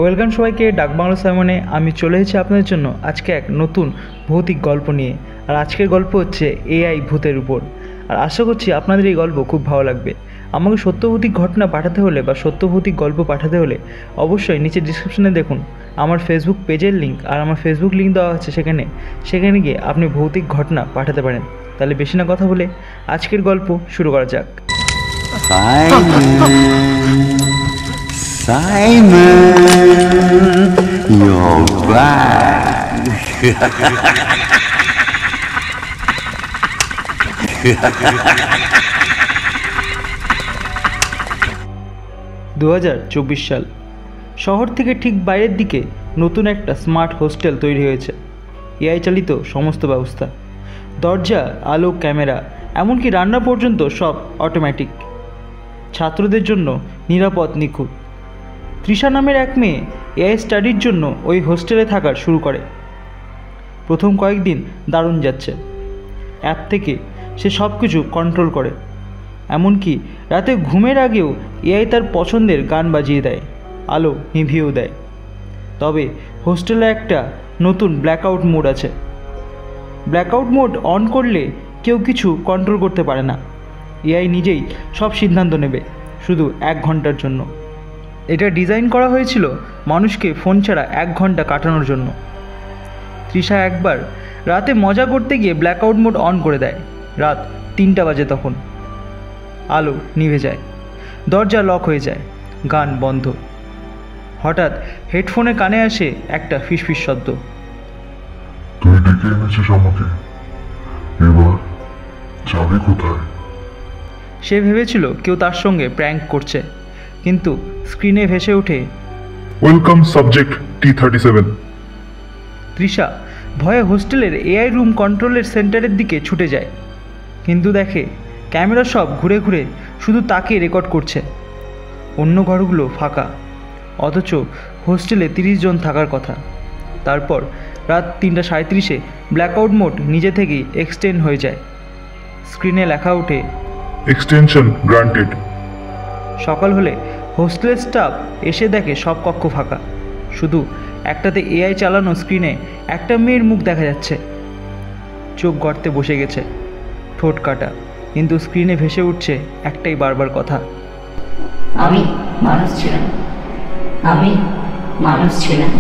Welcome সবাইকে ডাক বাংলা সাইমনে। আমি চলে এসেছি আপনাদের জন্য আজকে এক নতুন ভৌতিক গল্প নিয়ে। আর আজকের গল্প হচ্ছে এআই ভূতের উপর। আর আশা করছি আপনাদের এই গল্প খুব ভালো লাগবে। আমাকে সত্যভৌতিক ঘটনা পাঠাতে হলে বা সত্যভৌতিক গল্প পাঠাতে হলে অবশ্যই নিচে ডিসক্রিপশনে দেখুন আমার ফেসবুক পেজের লিঙ্ক, আর আমার ফেসবুক লিঙ্ক দেওয়া আছে সেখানে গিয়ে আপনি ভৌতিক ঘটনা পাঠাতে পারেন। তাহলে বেশি না কথা বলে আজকের গল্প শুরু করা যাক। Simon, you're back. 2024 সাল। শহর থেকে ঠিক বাইরের দিকে নতুন একটা স্মার্ট হোস্টেল তৈরি হয়েছে। এআই চালিত সমস্ত ব্যবস্থা, দরজা, আলো, ক্যামেরা, এমনকি রান্না পর্যন্ত সব অটোমেটিক। ছাত্রদের জন্য নিরাপদ, নিখুঁত। তৃষা নামের এক মেয়ে এআই স্টাডির জন্য ওই হোস্টেলে থাকার শুরু করে। প্রথম কয়েকদিন দারুণ যাচ্ছে। অ্যাপ থেকে সে সব কিছু কন্ট্রোল করে, এমনকি রাতে ঘুমের আগেও এআই তার পছন্দের গান বাজিয়ে দেয়, আলো নিভিয়েও দেয়। তবে হোস্টেলে একটা নতুন ব্ল্যাকআউট মোড আছে। ব্ল্যাকআউট মোড অন করলে কেউ কিছু কন্ট্রোল করতে পারে না। এআই নিজেই সব সিদ্ধান্ত নেবে, শুধু 1 ঘন্টার জন্য। এটা ডিজাইন করা হয়েছিল মানুষকে ফোন ছাড়া 1 ঘন্টা কাটানোর জন্য। তৃষা একবার রাতে মজা করতে গিয়ে ব্ল্যাকআউট মোড অন করে দেয়। রাত 3টা বাজে তখন। আলো নিভে যায়, দরজা লক হয়ে যায়, গান বন্ধ। হঠাৎ হেডফোনে কানে আসে একটা ফিসফিস শব্দ। তুই ডেকে এনেছিস আমাকে, এবার যাবে কোথায়? সে ভেবেছিল কেউ তার সঙ্গে প্র্যাঙ্ক করছে, কিন্তু স্ক্রিনে ভেসে ওঠে ওয়েলকাম সাবজেক্ট T37। তৃষা ভয়ে হোস্টেলের এআই রুম কন্ট্রোলের সেন্টারের দিকে ছুটে যায়, কিন্তু দেখে ক্যামেরা সব ঘুরে ঘুরে শুধু তাকে রেকর্ড করছে। অন্য ঘরগুলো ফাঁকা, অথচ হোস্টেলে 30 জন থাকার কথা। তারপর রাত 3:37-এ ব্ল্যাকআউট মোড নিজে থেকেই এক্সটেন্ড হয়ে যায়। স্ক্রিনে লেখা ওঠে এক্সটেনশন গ্রান্টেড। সকাল হলে হোস্টেলের স্টাফ এসে দেখে সব কক্ষ ফাঁকা, শুধু একটাতে এআই চালানো স্ক্রিনে একটা মেয়ের মুখ দেখা যাচ্ছে। চোখ গর্তে বসে গেছে, ঠোঁট কাটা, কিন্তু স্ক্রিনে ভেসে উঠছে একটাই বারবার কথা, আমি মানুষ ছিলাম।